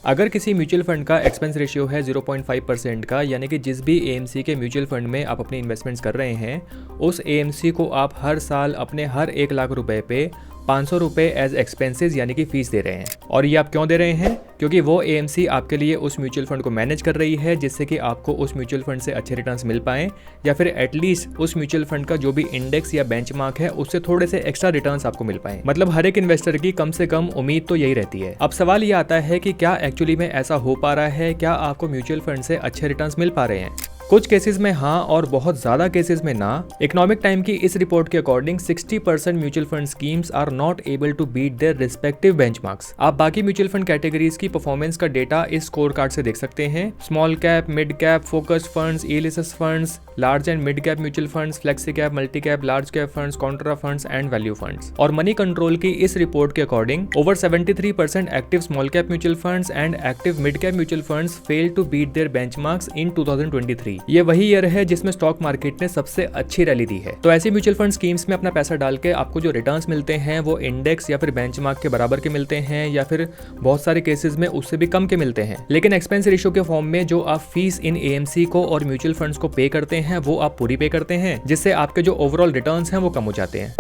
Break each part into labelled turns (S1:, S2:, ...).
S1: अगर किसी mutual fund का एक्सपेंस रेशियो है 0.5% का, यानी कि जिस भी एएमसी के म्यूचुअल फंड में आप अपनी इन्वेस्टमेंट्स कर रहे हैं उस एएमसी को आप हर साल अपने हर 1 लाख रुपए पे 500 रुपये एज एक्सपेंसेस यानी कि फीस दे रहे हैं। और ये आप क्यों दे रहे हैं? क्योंकि वो एएमसी आपके लिए उस म्यूचुअल फंड को मैनेज कर रही है, जिससे कि आपको उस म्यूचुअल फंड से अच्छे रिटर्न्स मिल पाएं, या फिर एटलीस्ट उस म्यूचुअल फंड का जो भी इंडेक्स या बेंचमार्क है उससे थोड़े से एक्स्ट्रा रिटर्न्स आपको मिल पाएं। मतलब हर एक इन्वेस्टर की कम से कम उम्मीद तो यही रहती है। अब सवाल ये आता है कि क्या एक्चुअली में ऐसा हो पा रहा है? क्या आपको म्यूचुअल फंड से अच्छे रिटर्न्स मिल पा रहे हैं? कुछ केसेस में हाँ और बहुत ज्यादा केसेस में ना। इकोनॉमिक टाइम की इस रिपोर्ट के according 60% mutual fund schemes are not able to beat their respective benchmarks. आप बाकी म्यूचुअल फंड कैटेगरीज की परफॉर्मेंस का डेटा इस स्कोर कार्ड से देख सकते हैं। Small cap, mid cap, focused funds, ELSS funds, large and mid cap mutual funds, flexi cap, multi cap, large cap funds, contra funds and value funds. और Moneycontrol की इस report के according over 73% active small cap mutual funds and active mid cap mutual funds fail to beat their benchmarks in 2023। ये वही year है जिसमें stock market ने सबसे अच्छी रैली दी है। तो ऐसी म्यूचुअल फंड स्कीम्स में अपना पैसा डाल के आपको जो रिटर्न्स मिलते हैं वो इंडेक्स या फिर बेंचमार्क के बराबर के मिलते हैं, या फिर बहुत सारे केसेस में उससे भी कम के मिलते हैं। लेकिन एक्सपेंस रेशियो के फॉर्म में जो आप फीस इन एएमसी को और म्यूचुअल फंड्स को पे करते हैं वो आप पूरी पे करते हैं, जिससे आपके जो ओवरऑल रिटर्न्स हैं वो कम हो जाते हैं।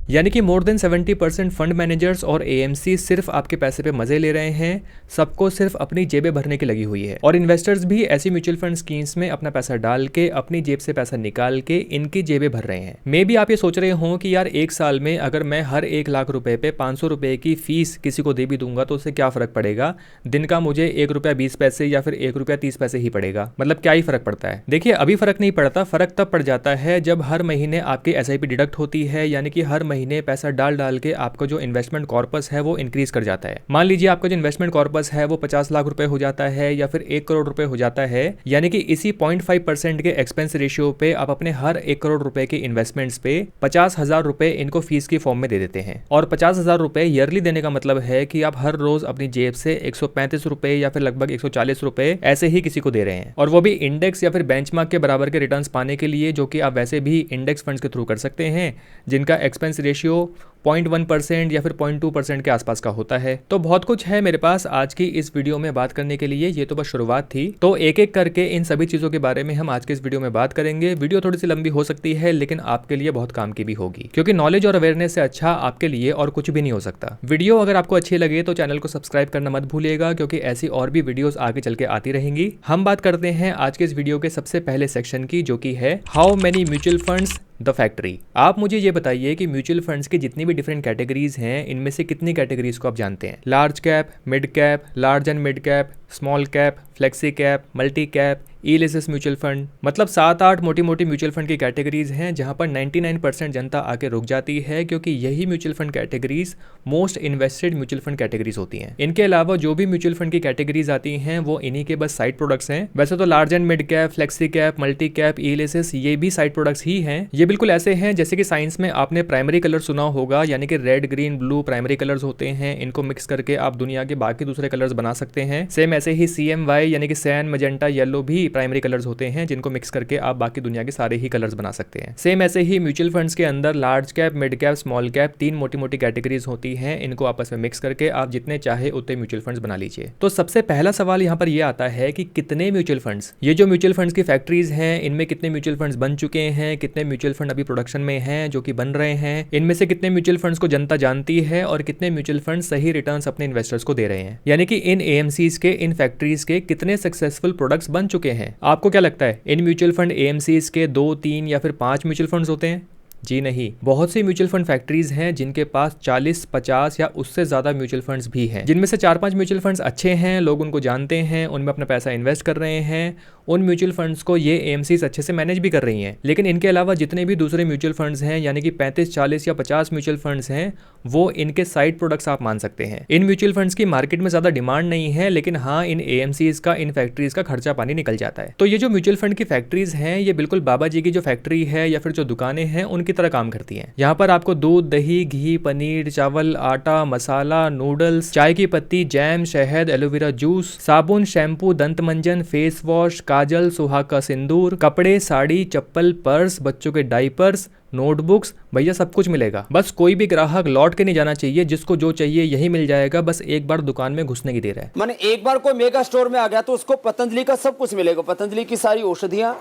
S1: यानी कि मोर देन 70% फंड मैनेजर्स और एएमसी सिर्फ आपके पैसे पे मजे ले रहे हैं, सबको सिर्फ अपनी जेबें भरने की लगी हुई है। और इन्वेस्टर्स भी ऐसी म्यूचुअल फंड स्कीम्स में अपना पैसा डाल के अपनी जेब से पैसा निकाल के इनकी जेबें भर रहे हैं। मे बी आप ये सोच रहे हो कि यार एक साल में अगर मैं हर 1 लाख रुपए पे 500 रुपए की फीस किसी को दे भी दूंगा तो उससे क्या फर्क पड़ेगा? दिन का मुझे 1 रुपया 20 पैसे या फिर 1 रुपया 30 पैसे ही पड़ेगा, मतलब क्या ही फर्क पड़ता है? देखिए अभी फर्क नहीं पड़ता, फर्क तब पड़ जाता है जब हर महीने आपकी एसआईपी डिडक्ट होती है, यानी कि हर महीने पैसा डाल डाल के आपका जो इन्वेस्टमेंट कॉर्पस है वो इंक्रीज कर जाता है। मान लीजिए आपका जो इन्वेस्टमेंट कॉर्पस है वो 50 लाख रुपए हो जाता है या फिर 1 करोड़ रुपए हो जाता है, यानी कि इसी 0.5% के एक्सपेंस रेशियो पे आप अपने हर 1 करोड़ रुपए के इन्वेस्टमेंट्स पे 50,000 रुपए इनको फीस की फॉर्म में दे देते हैं। और 50,000 रुपए ईयरली देने का मतलब है कि आप हर रोज अपनी जेब से 135 रुपए या फिर लगभग 140 रुपए ऐसे ही किसी को दे रहे हैं, और वो भी इंडेक्स या फिर बेंचमार्क के बराबर के रिटर्न्स पाने के लिए, जो कि आप वैसे भी इंडेक्स फंड्स के थ्रू कर सकते हैं, जिनका एक्सपेंस रेशियो 0.1% या फिर 0.2% के आसपास का होता है। तो बहुत कुछ है मेरे पास आज की इस वीडियो में बात करने के लिए, ये तो बस शुरुआत थी। तो एक एक करके इन सभी चीजों के बारे में हम आज के इस वीडियो में बात करेंगे। वीडियो थोड़ी सी लंबी हो सकती है लेकिन आपके लिए बहुत काम की भी होगी, क्योंकि नॉलेज और अवेयरनेस से अच्छा आपके लिए और कुछ भी नहीं हो सकता। वीडियो अगर आपको अच्छी लगे तो चैनल को सब्सक्राइब करना मत भूलिएगा, क्योंकि ऐसी और भी वीडियोस आगे चल के आती रहेंगी। हम बात करते हैं आज के इस वीडियो के सबसे पहले सेक्शन की, जो कि है how many mutual funds the factory. आप मुझे ये बताइए कि म्यूचुअल फंड्स की जितनी भी डिफरेंट कैटेगरीज हैं इनमें से कितनी कैटेगरीज को आप जानते हैं? Large cap, mid cap, large and mid cap, small cap, flexi cap, multi cap, ELSS mutual fund, मतलब 7-8 मोटी मोटी म्यूचुअल फंड की कैटेगरीज हैं जहां पर 99% जनता आके रुक जाती है, क्योंकि यही mutual fund categories most invested mutual fund categories होती हैं। इनके अलावा जो भी म्यूचुअल फंड की कैटेगरीज आती हैं वो इन्हीं के बस साइड प्रोडक्ट्स हैं। वैसे तो large and mid cap, flexi cap, multi cap, ELSS ये भी साइड प्रोडक्ट्स ही हैं। ये बिल्कुल ऐसे हैं जैसे कि साइंस में आपने प्राइमरी कलर सुना होगा, यानी कि red, green, blue primary colours होते हैं। इनको मिक्स करके आप दुनिया के बाकी दूसरे कलर्स बना सकते हैं। सेम ऐसे ही CMY यानी कि सैन, मजेंटा, येलो भी प्राइमरी कलर्स होते हैं, जिनको मिक्स करके आप बाकी दुनिया के सारे ही कलर्स बना सकते हैं। सेम ऐसे ही म्यूचुअल फंड्स के अंदर large cap, mid cap, small cap 3 मोटी मोटी कैटेगरीज होती हैं। इनको आपस में मिक्स करके आप जितने चाहे उतने म्यूचुअल फंड्स बना लीजिए। तो सबसे पहला सवाल यहाँ पर यह आता है कि कितने म्यूचुअल फंड्स, ये जो म्यूचुअल फंड्स की फैक्ट्रीज हैं इनमें कितने म्यूचुअल फंड्स बन चुके हैं, कितने म्यूचुअल फंड अभी प्रोडक्शन में हैं जो कि बन रहे हैं, इनमें से कितने म्यूचुअल फंड्स को जनता जानती है और कितने म्यूचुअल फंड सही रिटर्न्स अपने इन्वेस्टर्स को दे रहे हैं, यानी कि इन एएमसीज के, इन फैक्ट्रीज के कितने सक्सेसफुल प्रोडक्ट्स बन चुके हैं। आपको क्या लगता है इन म्यूचुअल फंड एएमसीज के 2, 3 या फिर 5 म्यूचुअल फंड्स होते हैं? जी नहीं, बहुत सी म्यूचुअल फंड फैक्ट्रीज हैं जिनके पास 40, 50 या उससे ज्यादा म्यूचुअल फंड्स भी हैं, जिनमें से 4-5 म्यूचुअल फंड्स अच्छे हैं, लोग उनको जानते हैं, उनमें अपना पैसा इन्वेस्ट कर रहे हैं, उन म्यूचुअल फंड्स को ये एएमसीज अच्छे से मैनेज भी कर रही हैं। लेकिन इनके अलावा जितने भी दूसरे म्यूचुअल फंड्स हैं, यानी कि 35, 40 या 50 म्यूचुअल फंड्स हैं, वो इनके साइड प्रोडक्ट्स आप मान सकते हैं। इन म्यूचुअल फंड्स की मार्केट में ज्यादा डिमांड नहीं है, लेकिन हाँ इन एएमसीज का, इन फैक्ट्रीज का खर्चा पानी निकल जाता है। तो ये जो म्यूचुअल फंड की फैक्ट्रीज हैं ये बिल्कुल बाबा जी की जो फैक्ट्री है या फिर जो दुकानें हैं उनकी तरह काम करती हैं। यहाँ पर आपको दूध, दही, घी, पनीर, चावल, आटा, मसाला, नूडल्स, चाय की पत्ती, जैम, शहद, एलोवेरा जूस, साबुन, शैम्पू, दंत मंजन, फेस वॉश, काजल, सुहाग का सिंदूर, कपड़े, साड़ी, चप्पल, पर्स, बच्चों के डाइपर्स, नोटबुक्स, भैया सब कुछ मिलेगा। बस कोई भी ग्राहक लौट के नहीं जाना चाहिए, जिसको जो चाहिए यही मिल जाएगा, बस एक बार दुकान में घुसने की देर है।
S2: मैंने एक बार कोई मेगा स्टोर में आ गया तो उसको पतंजलि का सब कुछ मिलेगा, पतंजलि की सारी औषधियां।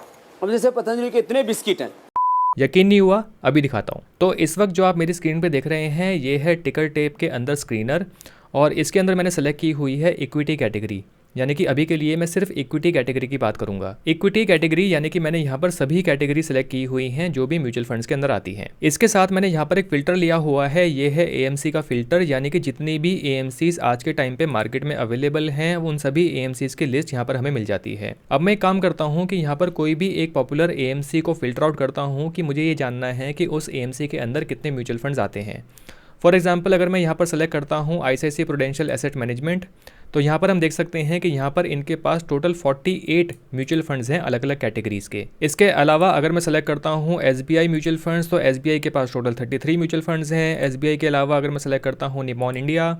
S2: अब जैसे पतंजलि के इतने बिस्किट हैं।
S1: यकीन नहीं हुआ? अभी दिखाता हूँ। तो इस वक्त जो आप मेरी स्क्रीन पे देख रहे हैं ये है टिकर टेप के अंदर स्क्रीनर, और इसके अंदर मैंने सेलेक्ट की हुई है इक्विटी कैटेगरी, यानी कि अभी के लिए मैं सिर्फ इक्विटी कैटेगरी की बात करूंगा। इक्विटी कैटेगरी यानी कि मैंने यहाँ पर सभी कैटेगरी सेलेक्ट की हुई हैं जो भी म्यूचुअल फंड्स के अंदर आती हैं। इसके साथ मैंने यहाँ पर एक फिल्टर लिया हुआ है, ये है एएमसी का फिल्टर, यानी कि जितनी भी एएमसीज आज के टाइम पे मार्केट में अवेलेबल हैं उन सभी एएमसीज की लिस्ट यहाँ पर हमें मिल जाती है। अब मैं एक काम करता हूँ कि यहाँ पर कोई भी एक पॉपुलर एएमसी को फिल्टर आउट करता हूँ कि मुझे ये जानना है कि उस एएमसी के अंदर कितने म्यूचुअल फंड्स आते हैं। फॉर एग्जाम्पल अगर मैं यहाँ पर सेलेक्ट करता हूँ आईसीआईसीआई प्रूडेंशियल एसेट मैनेजमेंट, तो यहाँ पर हम देख सकते हैं कि यहाँ पर इनके पास टोटल 48 म्यूचुअल फंड्स हैं अलग अलग कैटेगरीज के। इसके अलावा अगर मैं सेलेक्ट करता हूँ एसबीआई म्यूचुअल फंड्स, तो एसबीआई के पास टोटल 33 म्यूचुअल फंड्स हैं। एसबीआई के अलावा अगर मैं सेलेक्ट करता हूँ निप्पॉन इंडिया,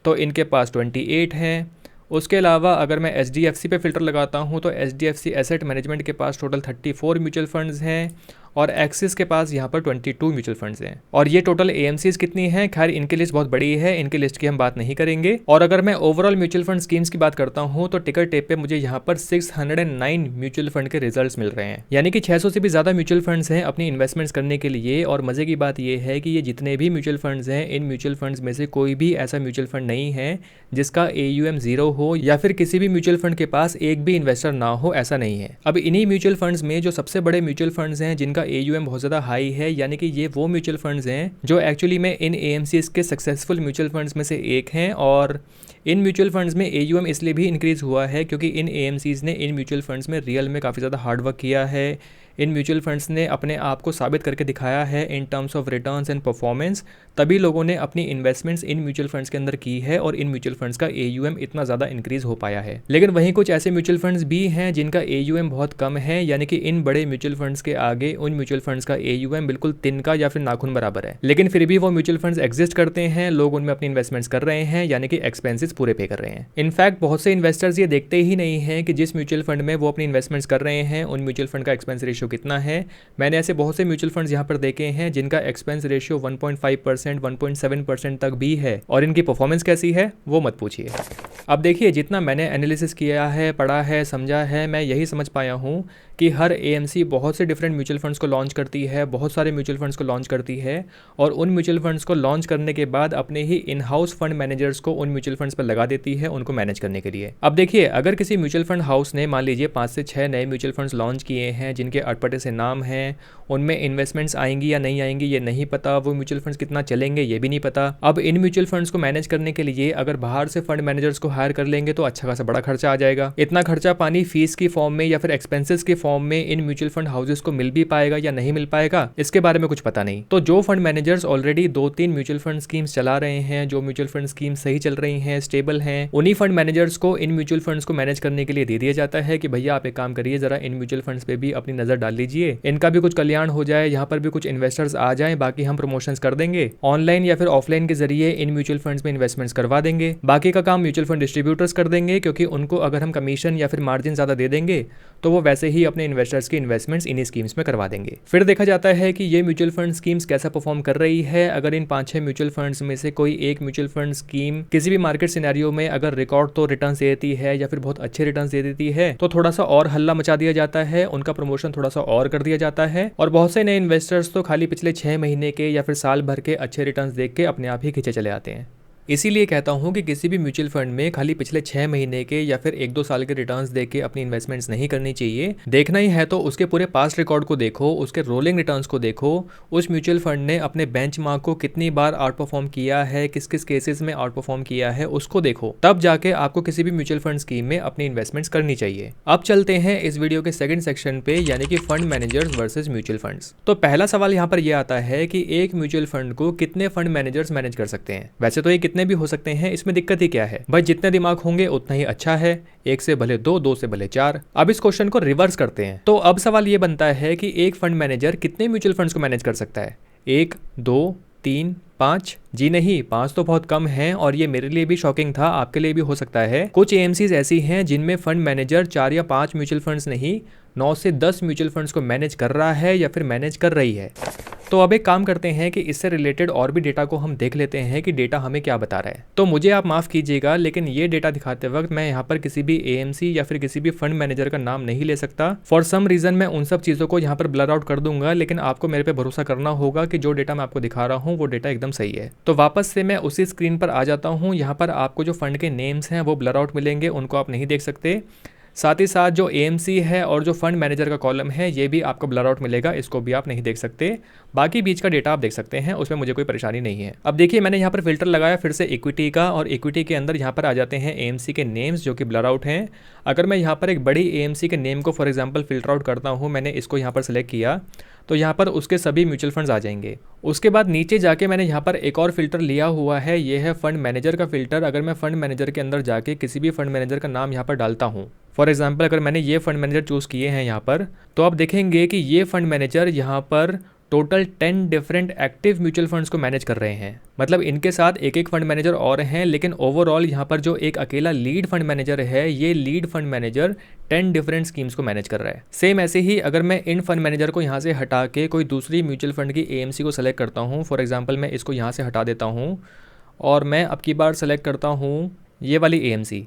S1: तो इनके पास 28 हैं। उसके अलावा अगर मैं एचडीएफसी पे फिल्टर लगाता हूँ तो एचडीएफसी एसेट मैनेजमेंट के पास टोटल 34 म्यूचुअल फंड्स हैं, और एक्सिस के पास यहाँ पर 22 म्यूचुअल फंड्स हैं। और ये टोटल एएमसीज कितनी है, खैर इनकी लिस्ट बहुत बड़ी है, इनकी लिस्ट की हम बात नहीं करेंगे। और अगर मैं ओवरऑल म्यूचुअल फंड स्कीम्स की बात करता हूँ तो टिकर टेप पे मुझे यहाँ पर 609 म्यूचुअल फंड के रिजल्ट्स मिल रहे हैं, यानी कि 600 से भी ज्यादा म्यूचुअल फंड्स हैं अपनी इन्वेस्टमेंट्स करने के लिए। और मजे की बात यह है कि ये जितने भी म्यूचुअल फंड्स हैं इन म्यूचुअल फंड्स में से कोई भी ऐसा म्यूचुअल फंड नहीं है जिसका AUM 0 हो, या फिर किसी भी म्यूचुअल फंड के पास एक भी इन्वेस्टर ना हो, ऐसा नहीं है। अब इन्हीं म्यूचुअल फंड्स में जो सबसे बड़े म्यूचुअल फंड्स हैं जिनका AUM बहुत ज्यादा हाई है, यानी कि ये वो म्यूचुअल फंड्स हैं जो एक्चुअली में इन एएमसीज के सक्सेसफुल म्यूचुअल फंड्स में से एक हैं। और इन म्यूचुअल फंड्स में AUM इसलिए भी इंक्रीज हुआ है क्योंकि इन एएमसीज ने इन म्यूचुअल फंड्स में रियल में काफ़ी ज़्यादा हार्ड वर्क किया है। इन म्यूचुअल फंड्स ने अपने आप को साबित करके दिखाया है in terms of returns and performance, तभी लोगों ने अपनी इन्वेस्टमेंट्स इन म्यूचुअल फंड्स के अंदर की है और इन म्यूचुअल फंड्स का AUM इतना ज़्यादा इंक्रीज हो पाया है। लेकिन वहीं कुछ ऐसे म्यूचुअल फंड्स भी हैं जिनका AUM बहुत कम है, यानी कि इन बड़े म्यूचुअल फंड्स के आगे उन म्यूचुअल फंड्स का AUM बिल्कुल तिनका या फिर नाखून बराबर है। लेकिन फिर भी वो म्यूचुअल फंड्स एग्जिस्ट करते हैं, लोग उनमें अपनी इन्वेस्टमेंट्स कर रहे हैं, यानी कि एक्सपेंसेस पूरे पे कर रहे हैं। इनफैक्ट बहुत से इन्वेस्टर्स ये देखते ही नहीं है कि जिस म्यूचुअल फंड में वो अपनी इन्वेस्टमेंट्स कर रहे हैं उन म्यूचुअल फंड का एक्सपेंस रेशियो कितना है। मैंने ऐसे बहुत से म्यूचुअल फंड्स यहाँ पर देखे हैं जिनका एक्सपेंस रेशियो 1.5%, 1.7% तक भी है, और इनकी परफॉर्मेंस कैसी है वो मत पूछिए। अब देखिए, जितना मैंने एनालिसिस किया है, पढ़ा है, समझा है, मैं यही समझ पाया हूँ कि हर एएमसी बहुत से डिफरेंट म्यूचुअल फंड्स को लॉन्च करती है, बहुत सारे म्यूचुअल फंड्स को लॉन्च करती है, और उन म्यूचुअल फंड्स को लॉन्च करने के बाद अपने ही इन हाउस फंड मैनेजर्स को उन म्यूचुअल फंड्स पर लगा देती है उनको मैनेज करने के लिए। अब देखिए, अगर किसी म्यूचुअल फंड हाउस ने मान लीजिए 5 से 6 नए म्यूचुअल फंड्स लॉन्च किए हैं जिनके अटपटे से नाम हैं, उनमें इन्वेस्टमेंट्स आएंगी या नहीं आएंगी ये नहीं पता, वो म्यूचुअल फंड्स कितना चलेंगे ये भी नहीं पता। अब इन म्यूचुअल फंड्स को मैनेज करने के लिए अगर बाहर से फंड मैनेजर्स को हायर कर लेंगे तो अच्छा खासा बड़ा खर्चा आ जाएगा। इतना खर्चा पानी फीस की फॉर्म में या फिर एक्सपेंसेस के फॉर्म में इन म्यूचुअल फंड हाउसेस को मिल भी पाएगा या नहीं मिल पाएगा, इसके बारे में कुछ पता नहीं। तो जो fund managers already 2-3 mutual fund schemes चला रहे हैं, जो म्यूचुअल फंड स्कीम्स सही चल रही हैं, स्टेबल हैं, उन्हीं फंड मैनेजर्स को इन म्यूचुअल फंड्स को मैनेज करने के लिए दे दिया जाता है कि भैया आप एक काम करिए, जरा इन म्यूचुअल फंड्स पे भी अपनी नजर डाल लीजिए, इनका भी कुछ कल्याण हो जाए, यहाँ पर भी कुछ इन्वेस्टर्स आ जाएं, बाकी हम प्रमोशंस कर देंगे, ऑनलाइन या फिर ऑफलाइन के जरिए इन म्यूचुअल फंड्स में इन्वेस्टमेंट्स करवा देंगे, बाकी का काम म्यूचुअल फंड डिस्ट्रीब्यूटर्स कर देंगे, क्योंकि उनको अगर हम कमीशन या फिर मार्जिन ज़्यादा दे देंगे तो वो वैसे ही अपने इन्वेस्टर्स की इन्वेस्टमेंट्स इन्हीं स्कीम्स में करवा देंगे। फिर देखा जाता है कि ये म्यूचुअल फंड स्कीम्स कैसा परफॉर्म कर रही है। अगर इन 5-6 म्यूचुअल फंड्स में से कोई एक म्यूचुअल फंड स्कीम किसी भी मार्केट सिनेरियो में अगर रिकॉर्ड तो रिटर्न देती है या फिर बहुत अच्छे रिटर्न दे देती है तो थोड़ा सा और हल्ला मचा दिया जाता है, उनका प्रमोशन थोड़ा सा और कर दिया जाता है, और बहुत से नए इन्वेस्टर्स तो खाली पिछले 6 महीने के या फिर साल भर के अच्छे रिटर्न देख के अपने आप ही खींचे चले आते हैं। इसीलिए कहता हूँ कि किसी भी म्यूचुअल फंड में खाली पिछले 6 महीने के या फिर 1-2 साल के रिटर्न्स देख के अपनी इन्वेस्टमेंट्स नहीं करनी चाहिए। देखना ही है तो उसके पूरे पास्ट रिकॉर्ड को देखो, उसके रोलिंग रिटर्न्स को देखो, उस म्यूचुअल फंड ने अपने बेंचमार्क को कितनी बार आउट परफॉर्म किया है, किस किस केसेस में आउट परफॉर्म किया है, उसको देखो, तब जाके आपको किसी भी म्यूचुअल फंड स्कीम में अपनी इन्वेस्टमेंट्स करनी चाहिए। अब चलते हैं इस वीडियो के सेकंड सेक्शन पे, यानी कि fund managers versus mutual funds. तो पहला सवाल यहाँ पर यह आता है कि एक म्यूचुअल फंड को कितने फंड मैनेजर्स मैनेज कर सकते हैं। वैसे तो ये कितने भी हो सकते हैं, इसमें दिक्कत ही क्या है भाई, जितने दिमाग होंगे उतना ही अच्छा है, 1 से भले 2, 2 से भले 4। अब इस क्वेश्चन को रिवर्स करते हैं, तो अब सवाल ये बनता है कि एक फंड मैनेजर कितने म्यूचुअल फंड्स को मैनेज कर सकता है, 1, 2, 3, 5? जी नहीं, 5 तो बहुत कम हैं और ये मेरे लिए भी शॉकिंग था, आपके लिए भी हो सकता है। कुछ एएमसीज ऐसी हैं जिनमें फंड मैनेजर 4 या 5 म्यूचुअल फंड्स नहीं, 9 से 10 म्यूचुअल फंड्स को मैनेज कर रहा है या फिर मैनेज कर रही है। तो अब एक काम करते हैं कि इससे रिलेटेड और भी डेटा को हम देख लेते हैं कि डेटा हमें क्या बता रहा है। तो मुझे आप माफ़ कीजिएगा, लेकिन ये डेटा दिखाते वक्त मैं यहाँ पर किसी भी एएमसी या फिर किसी भी फंड मैनेजर का नाम नहीं ले सकता। फॉर सम रीज़न मैं उन सब चीज़ों को यहाँ पर ब्लर आउट कर दूंगा, लेकिन आपको मेरे पे भरोसा करना होगा कि जो डेटा मैं आपको दिखा रहा हूँ वो डेटा एकदम सही है। तो वापस से मैं उसी स्क्रीन पर आ जाता हूँ। यहाँ पर आपको जो फंड के नेम्स हैं वो ब्लर आउट मिलेंगे, उनको आप नहीं देख सकते। साथ ही साथ जो एएमसी है और जो फंड मैनेजर का कॉलम है ये भी आपको ब्लर आउट मिलेगा, इसको भी आप नहीं देख सकते। बाकी बीच का डेटा आप देख सकते हैं, उसमें मुझे कोई परेशानी नहीं है। अब देखिए मैंने यहाँ पर फिल्टर लगाया फिर से इक्विटी का, और इक्विटी के अंदर यहाँ पर आ जाते हैं एएमसी के नेम्स जो कि ब्लर आउट हैं। अगर मैं यहाँ पर एक बड़ी एएमसी के नेम को फॉर एग्जाम्पल फिल्टर आउट करता हूँ, मैंने इसको यहाँ पर सेलेक्ट किया तो यहाँ पर उसके सभी म्यूचुअल फंड्स आ जाएंगे। उसके बाद नीचे जाके मैंने यहाँ पर एक और फिल्टर लिया हुआ है, ये है फंड मैनेजर का फिल्टर। अगर मैं फंड मैनेजर के अंदर जाके किसी भी फंड मैनेजर का नाम यहाँ पर डालता हूँ, फॉर एग्जाम्पल अगर मैंने ये फंड मैनेजर चूज़ किए हैं यहाँ पर, तो आप देखेंगे कि ये फंड मैनेजर यहाँ पर total 10 different active mutual funds को मैनेज कर रहे हैं। मतलब इनके साथ एक एक फंड मैनेजर और हैं, लेकिन ओवरऑल यहाँ पर जो एक अकेला लीड फंड मैनेजर है, ये lead fund manager 10 different schemes को मैनेज कर रहा है। सेम ऐसे ही अगर मैं इन फंड मैनेजर को यहाँ से हटा के कोई दूसरी म्यूचुअल फंड की एएमसी को सेलेक्ट करता हूँ, फॉर एग्जाम्पल मैं इसको यहाँ से हटा देता हूँ और मैं अब की बार सेलेक्ट करता हूँ ये वाली एएमसी।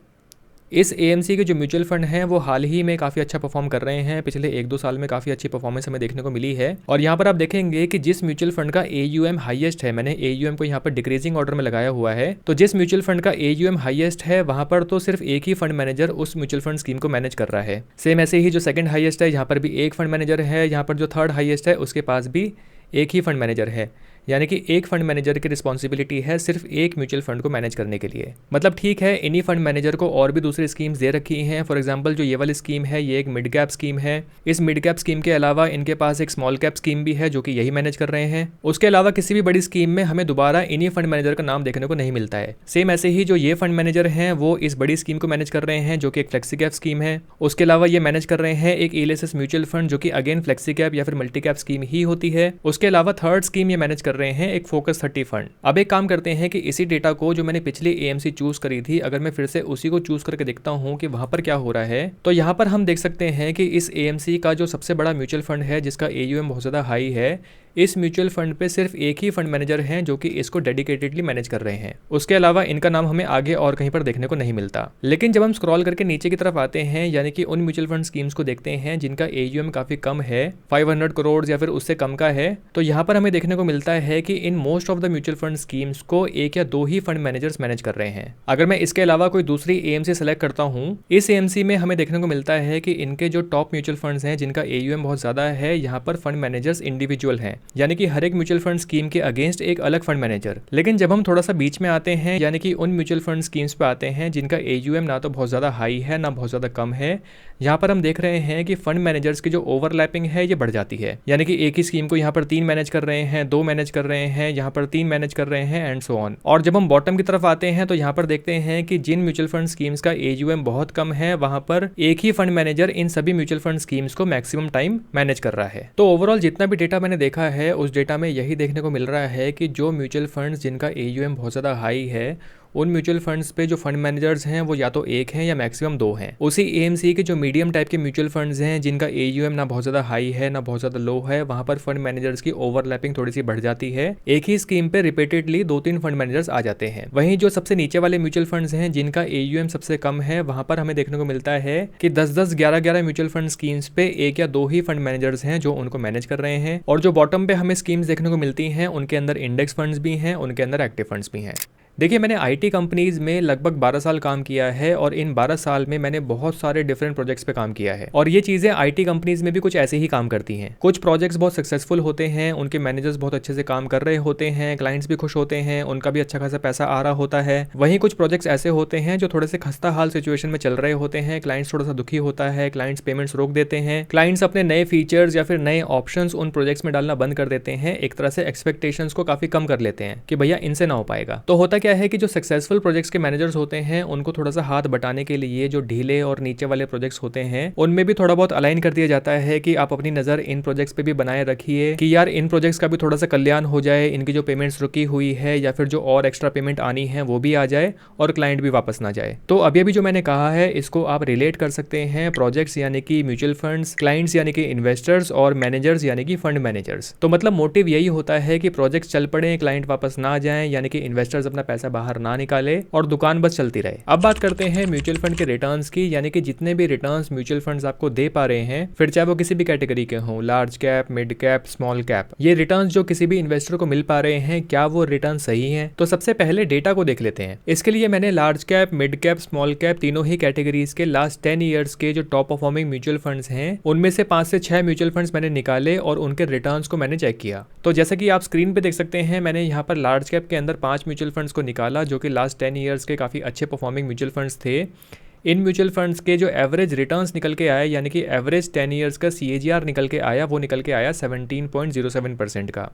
S1: इस एएमसी के जो म्यूचुअल फंड हैं वो हाल ही में काफ़ी अच्छा परफॉर्म कर रहे हैं, पिछले 1-2 साल में काफ़ी अच्छी परफॉर्मेंस हमें देखने को मिली है। और यहाँ पर आप देखेंगे कि जिस म्यूचुअल फंड का AUM हाईएस्ट है, मैंने AUM को यहाँ पर डिक्रीजिंग ऑर्डर में लगाया हुआ है, तो जिस म्यूचुअल फंड का AUM हाईएस्ट है वहाँ पर तो सिर्फ एक ही फंड मैनेजर उस म्यूचुअल फंड स्कीम को मैनेज कर रहा है। सेम ऐसे ही जो सेकंड हाईएस्ट है यहाँ पर भी एक फंड मैनेजर है, यहाँ पर जो थर्ड हाईएस्ट है उसके पास भी एक ही फंड मैनेजर है। यानी कि एक फंड मैनेजर की रिस्पॉन्सिबिलिटी है सिर्फ एक म्यूचुअल फंड को मैनेज करने के लिए। मतलब ठीक है, इन्हीं फंड मैनेजर को और भी दूसरी स्कीम्स दे रखी हैं। फॉर एग्जांपल जो ये वाली स्कीम है ये एक मिड कैप स्कीम है। इस मिड कैप स्कीम के अलावा इनके पास एक स्मॉल कैप स्कीम भी है जो कि यही मैनेज कर रहे हैं। उसके अलावा किसी भी बड़ी स्कीम में हमें दोबारा इन्हीं फंड मैनेजर का नाम देखने को नहीं मिलता है। सेम ऐसे ही जो ये फंड मैनेजर हैं वो इस बड़ी स्कीम को मैनेज कर रहे हैं जो कि एक फ्लेक्सी कैप स्कीम है। उसके अलावा ये मैनेज कर रहे हैं एक ELSS म्यूचुअल फंड जो कि अगेन फ्लेक्सी कैप या फिर मल्टी कैप स्कीम ही होती है। उसके अलावा थर्ड स्कीम ये मैनेज कर रहे हैं एक फोकस 30 फंड। अब एक काम करते हैं कि इसी डेटा को जो मैंने पिछली एएमसी चूज करी थी, अगर मैं फिर से उसी को चूज करके देखता हूं कि वहां पर क्या हो रहा है, तो यहां पर हम देख सकते हैं कि इस एएमसी का जो सबसे बड़ा म्यूचुअल फंड है जिसका AUM बहुत ज्यादा हाई है, इस म्यूचुअल फंड पे सिर्फ एक ही फंड मैनेजर हैं जो कि इसको डेडिकेटेडली मैनेज कर रहे हैं। उसके अलावा इनका नाम हमें आगे और कहीं पर देखने को नहीं मिलता। लेकिन जब हम स्क्रॉल करके नीचे की तरफ आते हैं, यानी कि उन म्यूचुअल फंड स्कीम्स को देखते हैं जिनका AUM काफी कम है, 500 करोड़ या फिर उससे कम का है, तो यहाँ पर हमें देखने को मिलता है कि in most of the mutual fund schemes को एक या दो ही फंड मैनेजर्स मैनेज कर रहे हैं। अगर मैं इसके अलावा कोई दूसरी एएमसी सेलेक्ट करता हूँ, इस एएमसी में हमें देखने को मिलता है कि इनके जो टॉप म्यूचुअल फंड्स हैं जिनका AUM बहुत ज्यादा है, यहाँ पर फंड मैनेजर्स इंडिविजुअल हैं, यानी कि हर एक म्यूचुअल फंड स्कीम के अगेंस्ट एक अलग फंड मैनेजर। लेकिन जब हम थोड़ा सा बीच में आते हैं, यानी कि उन म्यूचुअल फंड स्कीम्स पे आते हैं जिनका AUM ना तो बहुत ज्यादा हाई है ना बहुत ज्यादा कम है, यहाँ पर हम देख रहे हैं कि फंड मैनेजर्स की जो ओवरलैपिंग है ये बढ़ जाती है। यानी कि एक ही स्कीम को यहाँ पर 3 मैनेज कर रहे हैं, 2 मैनेज कर रहे हैं, यहाँ पर 3 मैनेज कर रहे हैं एंड सो ऑन। और जब हम बॉटम की तरफ आते हैं तो यहाँ पर देखते हैं कि जिन म्यूचुअल फंड स्कीम्स का AUM बहुत कम है वहां पर एक ही फंड मैनेजर इन सभी म्यूचुअल फंड स्कीम्स को मैक्सिमम टाइम मैनेज कर रहा है। तो ओवरऑल जितना भी डेटा मैंने देखा है उस डेटा में यही देखने को मिल रहा है कि जो म्यूचुअल फंड्स जिनका AUM बहुत ज़्यादा हाई है, उन म्यूचुअल फंड्स पे जो फंड मैनेजर्स हैं वो या तो एक हैं या मैक्सिमम 2 हैं। उसी एएमसी के जो मीडियम टाइप के म्यूचुअल फंड्स हैं जिनका AUM ना बहुत ज़्यादा हाई है ना बहुत ज़्यादा लो है, वहाँ पर फंड मैनेजर्स की ओवरलैपिंग थोड़ी सी बढ़ जाती है। एक ही स्कीम पे रिपीटेडली 2-3 फंड मैनेजर्स आ जाते हैं। वहीं जो सबसे नीचे वाले म्यूचुअल फंड्स हैं जिनका AUM सबसे कम है, वहाँ पर हमें देखने को मिलता है कि 10-10, 11-11 म्यूचुअल फंड स्कीम्स पे 1 या 2 ही फंड मैनेजर्स हैं जो उनको मैनेज कर रहे हैं। और जो बॉटम पे हमें स्कीम्स देखने को मिलती हैं उनके अंदर इंडेक्स फंड्स भी हैं, उनके अंदर एक्टिव फंड्स भी हैं। देखिए मैंने IT कंपनीज में लगभग 12 साल काम किया है और इन 12 साल में मैंने बहुत सारे डिफरेंट प्रोजेक्ट्स पे काम किया है और ये चीज़ें IT कंपनीज में भी कुछ ऐसे ही काम करती हैं। कुछ प्रोजेक्ट्स बहुत सक्सेसफुल होते हैं, उनके मैनेजर्स बहुत अच्छे से काम कर रहे होते हैं, क्लाइंट्स भी खुश होते हैं, उनका भी अच्छा खासा पैसा आ रहा होता है। वहीं कुछ प्रोजेक्ट्स ऐसे होते हैं जो थोड़े से खस्ता हाल सिचुएशन में चल रहे होते हैं, क्लाइंट्स थोड़ा सा दुखी होता है, क्लाइंट्स पेमेंट्स रोक देते हैं, क्लाइंट्स अपने नए फीचर्स या फिर नए ऑप्शंस उन प्रोजेक्ट्स में डालना बंद कर देते हैं, एक तरह से एक्सपेक्टेशंस को काफ़ी कम कर लेते हैं कि भैया इनसे ना हो पाएगा। तो होता क्या है कि जो सक्सेसफुल प्रोजेक्ट्स के मैनेजर्स होते हैं उनको थोड़ा सा हाथ बटाने के लिए जो ढीले और नीचे वाले प्रोजेक्ट्स होते हैं उनमें भी थोड़ा बहुत अलाइन कर दिया जाता है कि आप अपनी नजर इन प्रोजेक्ट्स पे भी बनाए रखिए कि यार इन प्रोजेक्ट्स का भी थोड़ा सा कल्याण हो जाए, इनकी जो पेमेंट्स रुकी हुई है या फिर जो और एक्स्ट्रा पेमेंट आनी है वो भी आ जाए और क्लाइंट भी वापस ना जाए। तो अभी अभी जो मैंने कहा है इसको आप रिलेट कर सकते हैं प्रोजेक्ट्स यानी कि म्यूचुअल फंड्स, क्लाइंट्स यानी कि इन्वेस्टर्स और मैनेजर्स यानी कि फंड मैनेजर्स। तो मतलब मोटिव यही होता है कि प्रोजेक्ट्स चल पड़े, क्लाइंट वापस ना जाए, यानी कि इन्वेस्टर्स अपना पैसा बाहर ना निकाले और दुकान बस चलती रहे। अब बात करते हैं म्यूचुअल फंड के रिटर्न्स की, यानी कि जितने भी रिटर्न्स म्यूचुअल फंड्स आपको दे पा रहे हैं, फिर चाहे वो किसी भी कैटेगरी के हों, large cap, mid cap, small cap, ये रिटर्न्स जो किसी भी इन्वेस्टर को मिल पा रहे हैं, क्या वो रिटर्न सही हैं? तो सबसे पहले डेटा को देख लेते हैं। इसके लिए मैंने large cap, mid cap, small cap तीनों ही कैटेगरीज के लास्ट 10 ईयर्स के जो टॉप परफॉर्मिंग म्यूचुअल फंड्स हैं उनमें से 5 से 6 म्यूचुअल फंड्स मैंने निकाले और उनके रिटर्न्स को मैंने चेक किया। तो जैसा कि आप स्क्रीन पे देख सकते हैं, मैंने यहाँ पर लार्ज कैप के अंदर 5 म्यूचुअल फंड्स को निकाला जो कि लास्ट 10 ईयर्स के काफ़ी अच्छे परफॉर्मिंग म्यूचुअल फंड्स थे। इन म्यूचुअल फंड्स के जो एवरेज रिटर्न्स निकल के आए, यानी कि एवरेज 10 ईयर्स का CAGR निकल के आया, वो निकल के आया 17.07% का।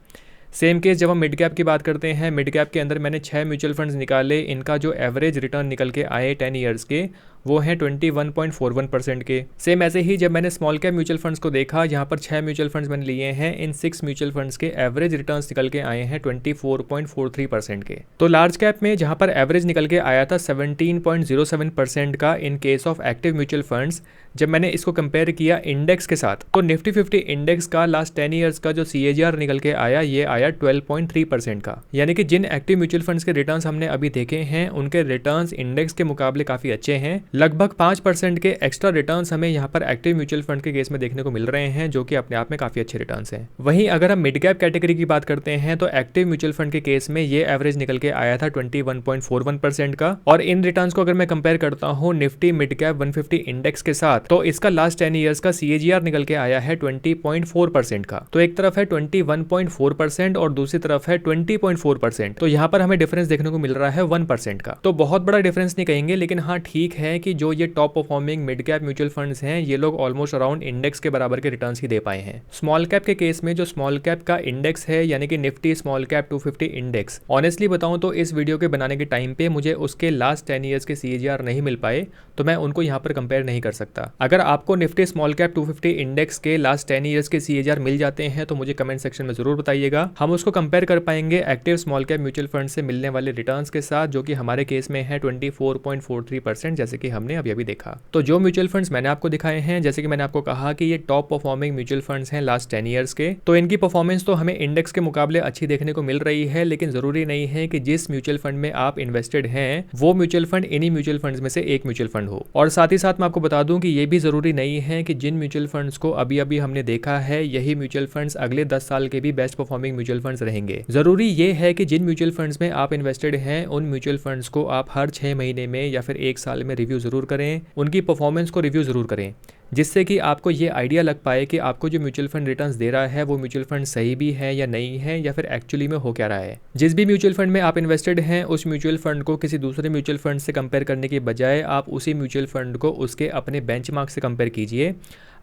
S1: सेम केस जब हम मिड कैप की बात करते हैं, मिड कैप के अंदर मैंने 6 म्यूचुअल फंड्स निकाले, इनका जो एवरेज रिटर्न निकल के आए 10 ईयर्स के वो हैं 21.41% के। सेम ऐसे ही जब मैंने स्मॉल कैप म्यूचुअल फंड्स को देखा, यहाँ पर 6 म्यूचुअल फंड्स मैंने लिए हैं, इन 6 म्यूचुअल फंड्स के एवरेज रिटर्न्स निकल के आए हैं 24.43% के। तो लार्ज कैप में जहाँ पर एवरेज निकल के आया था 17.07% का in case of active mutual funds, जब मैंने इसको कंपेयर किया इंडेक्स के साथ, तो निफ्टी 50 इंडेक्स का लास्ट 10 ईयर्स का जो CAGR निकल के आया, ये आया 12.3% का। यानी कि जिन एक्टिव म्यूचुअल फंड्स के रिटर्न्स हमने अभी देखे हैं उनके रिटर्न्स इंडेक्स के मुकाबले काफ़ी अच्छे हैं। लगभग 5% के एक्स्ट्रा रिटर्न्स हमें यहाँ पर एक्टिव म्यूचुअल फंड के केस में देखने को मिल रहे हैं, जो कि अपने आप में काफ़ी अच्छे रिटर्न्स हैं। वहीं अगर हम मिड कैप कैटेगरी की बात करते हैं तो एक्टिव म्यूचुअल फंड के केस में ये एवरेज निकल के आया था 21.41% का। और इन रिटर्न्स को अगर मैं कंपेयर करता हूँ निफ्टी मिड कैप 150 इंडेक्स के साथ, तो इसका लास्ट 10 ईयर्स का CAGR निकल के आया है 20.4% का। तो एक तरफ है 21.4% और दूसरी तरफ है 20.4%। तो यहाँ पर हमें डिफरेंस देखने को मिल रहा है 1% का। तो बहुत बड़ा डिफरेंस नहीं कहेंगे, लेकिन हाँ ठीक है कि जो ये top performing mid cap mutual funds हैं, ये लोग ऑलमोस्ट अराउंड इंडेक्स के बराबर के रिटर्न्स ही दे पाए हैं। स्मॉल कैप के केस में जो स्मॉल कैप का इंडेक्स है, यानी कि Nifty small cap 250 index, honestly बताऊं तो इस वीडियो के बनाने के टाइम पे मुझे उसके लास्ट 10 ईयर्स के CAGR नहीं मिल पाए, तो मैं उनको यहाँ पर कंपेयर नहीं कर सकता। अगर आपको निफ्टी स्मॉल कैप 250 इंडेक्स के लास्ट 10 ईयर्स के CAGR मिल जाते हैं तो मुझे कमेंट सेक्शन में जरूर बताइएगा। हम उसको कंपेयर कर पाएंगे active small cap mutual fund से मिलने वाले रिटर्न्स के साथ, जो कि हमारे केस में है 24.43%, जैसे कि हमने अभी अभी देखा। तो जो म्यूचुअल फंड्स मैंने आपको दिखाए हैं, जैसे कि मैंने आपको कहा कि ये टॉप परफॉर्मिंग म्यूचुअल फंड्स हैं लास्ट 10 ईयर्स के, तो इनकी परफॉर्मेंस तो हमें इंडेक्स के मुकाबले अच्छी देखने को मिल रही है, लेकिन जरूरी नहीं है कि जिस म्यूचुअल फंड में आप इन्वेस्टेड हैं वो म्यूचुअल फंड इन्हीं म्यूचुअल फंड्स में से एक म्यूचुअल फंड हो। और साथ ही साथ मैं आपको बता दूं कि ये भी जरूरी नहीं है कि जिन म्यूचुअल फंड्स को अभी अभी हमने देखा है यही म्यूचुअल फंड्स अगले 10 साल के भी बेस्ट परफॉर्मिंग म्यूचुअल फंड्स रहेंगे। जरूरी ये है कि जिन म्यूचुअल फंड्स में आप इन्वेस्टेड हैं उन म्यूचुअल फंड्स को आप हर 6 महीने में या फिर 1 साल में रिव्यू जरूर करें, उनकी परफॉर्मेंस को रिव्यू जरूर करें, जिससे कि आपको ये आइडिया लग पाए कि आपको जो म्यूचुअल फंड रिटर्न्स दे रहा है वो म्यूचुअल फंड सही भी है या नहीं है, या फिर एक्चुअली में हो क्या रहा है। जिस भी म्यूचुअल फंड में आप इन्वेस्टेड हैं उस म्यूचुअल फंड को किसी दूसरे म्यूचुअल फंड से कंपेयर करने के बजाय आप उसी म्यूचुअल फंड को उसके अपने बेंचमार्क से कंपेयर कीजिए।